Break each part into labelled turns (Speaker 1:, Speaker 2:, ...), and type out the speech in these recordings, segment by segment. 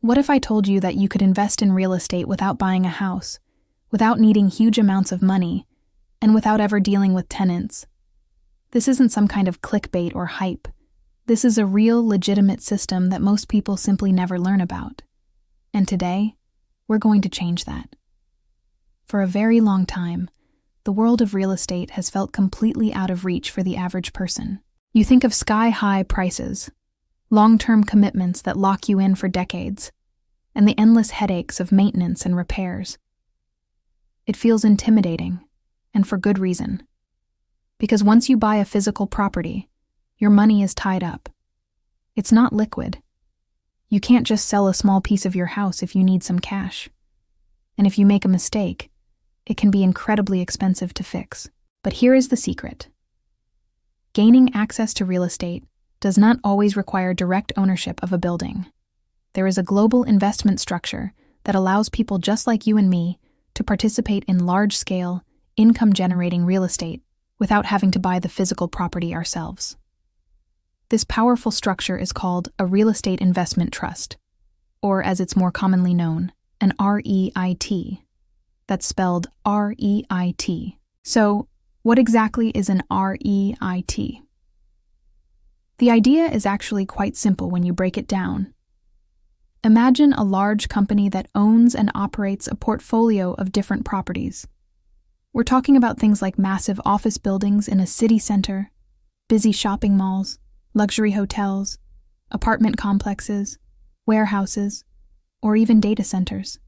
Speaker 1: What if I told you that you could invest in real estate without buying a house, without needing huge amounts of money, and without ever dealing with tenants? This isn't some kind of clickbait or hype. This is a real, legitimate system that most people simply never learn about. And today, we're going to change that. For a very long time, the world of real estate has felt completely out of reach for the average person. You think of sky-high prices, long-term commitments that lock you in for decades, and the endless headaches of maintenance and repairs. It feels intimidating, and for good reason. Because once you buy a physical property, your money is tied up. It's not liquid. You can't just sell a small piece of your house if you need some cash. And if you make a mistake, it can be incredibly expensive to fix. But here is the secret. Gaining access to real estate does not always require direct ownership of a building. There is a global investment structure that allows people just like you and me to participate in large-scale, income-generating real estate without having to buy the physical property ourselves. This powerful structure is called a real estate investment trust, or as it's more commonly known, an REIT. That's spelled R-E-I-T. So, what exactly is an REIT? The idea is actually quite simple when you break it down. Imagine a large company that owns and operates a portfolio of different properties. We're talking about things like massive office buildings in a city center, busy shopping malls, luxury hotels, apartment complexes, warehouses, or even data centers.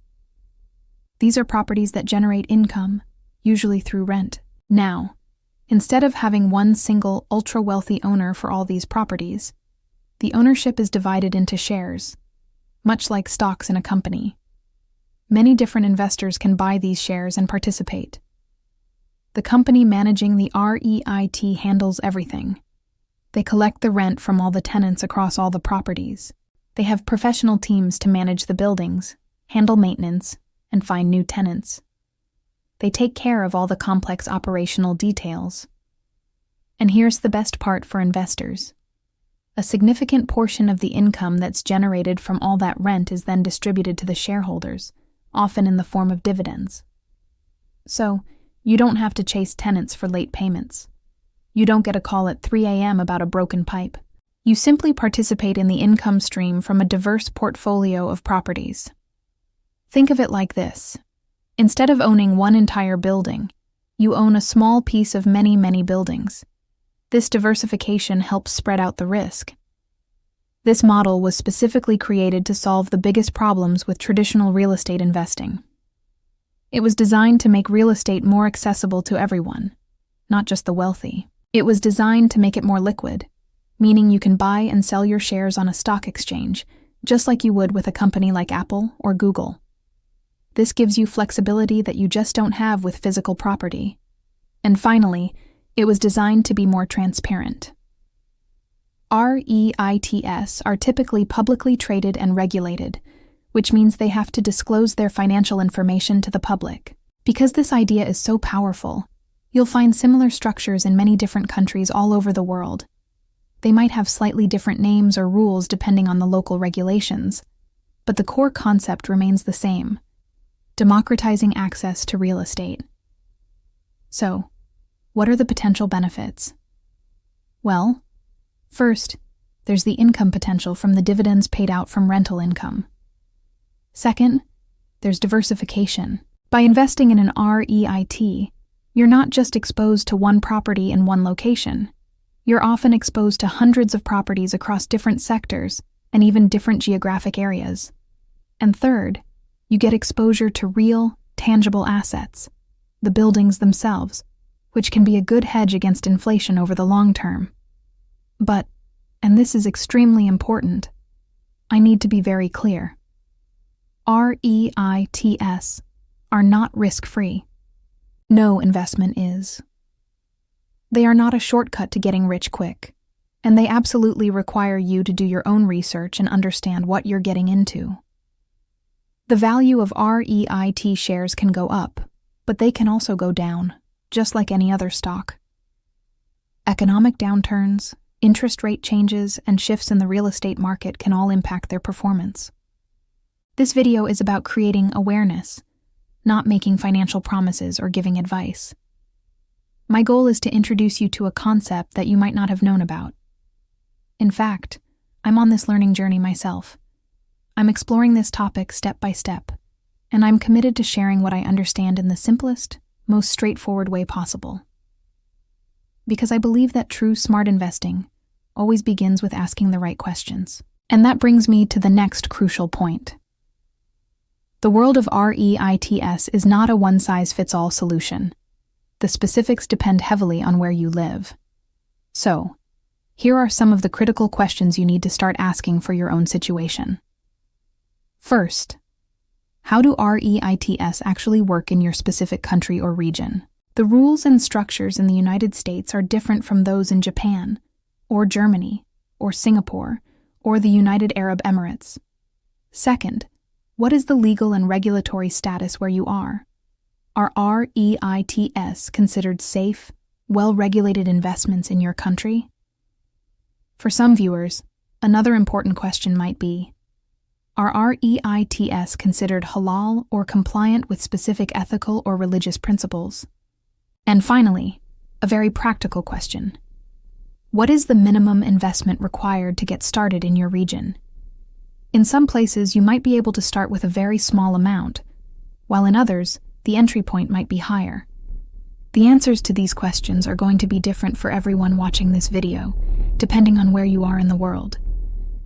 Speaker 1: These are properties that generate income, usually through rent. Now, instead of having one single ultra-wealthy owner for all these properties, the ownership is divided into shares, much like stocks in a company. Many different investors can buy these shares and participate. The company managing the REIT handles everything. They collect the rent from all the tenants across all the properties. They have professional teams to manage the buildings, handle maintenance, and find new tenants. They take care of all the complex operational details. And here's the best part for investors. A significant portion of the income that's generated from all that rent is then distributed to the shareholders, often in the form of dividends. So, you don't have to chase tenants for late payments. You don't get a call at 3 a.m. about a broken pipe. You simply participate in the income stream from a diverse portfolio of properties. Think of it like this. Instead of owning one entire building, you own a small piece of many, many buildings. This diversification helps spread out the risk. This model was specifically created to solve the biggest problems with traditional real estate investing. It was designed to make real estate more accessible to everyone, not just the wealthy. It was designed to make it more liquid, meaning you can buy and sell your shares on a stock exchange, just like you would with a company like Apple or Google. This gives you flexibility that you just don't have with physical property. And finally, it was designed to be more transparent. REITs are typically publicly traded and regulated, which means they have to disclose their financial information to the public. Because this idea is so powerful, you'll find similar structures in many different countries all over the world. They might have slightly different names or rules depending on the local regulations, but the core concept remains the same: democratizing access to real estate. So, what are the potential benefits? Well, first, there's the income potential from the dividends paid out from rental income. Second, there's diversification. By investing in an REIT, you're not just exposed to one property in one location. You're often exposed to hundreds of properties across different sectors and even different geographic areas. And third, you get exposure to real, tangible assets, the buildings themselves, which can be a good hedge against inflation over the long term. But, and this is extremely important, I need to be very clear. REITs are not risk-free. No investment is. They are not a shortcut to getting rich quick, and they absolutely require you to do your own research and understand what you're getting into. The value of REIT shares can go up, but they can also go down, just like any other stock. Economic downturns, interest rate changes, and shifts in the real estate market can all impact their performance. This video is about creating awareness, not making financial promises or giving advice. My goal is to introduce you to a concept that you might not have known about. In fact, I'm on this learning journey myself. I'm exploring this topic step by step, and I'm committed to sharing what I understand in the simplest, most straightforward way possible. Because I believe that true smart investing always begins with asking the right questions. And that brings me to the next crucial point. The world of REITs is not a one-size-fits-all solution. The specifics depend heavily on where you live. So, here are some of the critical questions you need to start asking for your own situation. First, how do REITs actually work in your specific country or region? The rules and structures in the United States are different from those in Japan, or Germany, or Singapore, or the United Arab Emirates. Second, what is the legal and regulatory status where you are? Are REITs considered safe, well-regulated investments in your country? For some viewers, another important question might be, are REITs considered halal or compliant with specific ethical or religious principles? And finally, a very practical question. What is the minimum investment required to get started in your region? In some places, you might be able to start with a very small amount, while in others, the entry point might be higher. The answers to these questions are going to be different for everyone watching this video, depending on where you are in the world.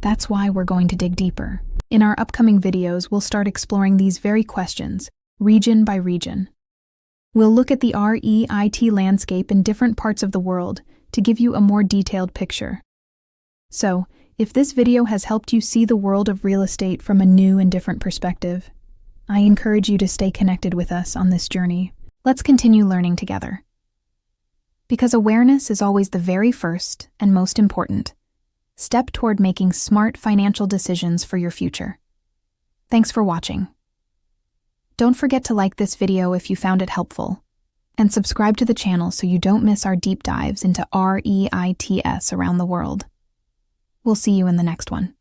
Speaker 1: That's why we're going to dig deeper. In our upcoming videos, we'll start exploring these very questions, region by region. We'll look at the REIT landscape in different parts of the world to give you a more detailed picture. So, if this video has helped you see the world of real estate from a new and different perspective, I encourage you to stay connected with us on this journey. Let's continue learning together. Because awareness is always the very first and most important step toward making smart financial decisions for your future. Thanks for watching. Don't forget to like this video if you found it helpful, and subscribe to the channel so you don't miss our deep dives into REITs around the world. We'll see you in the next one.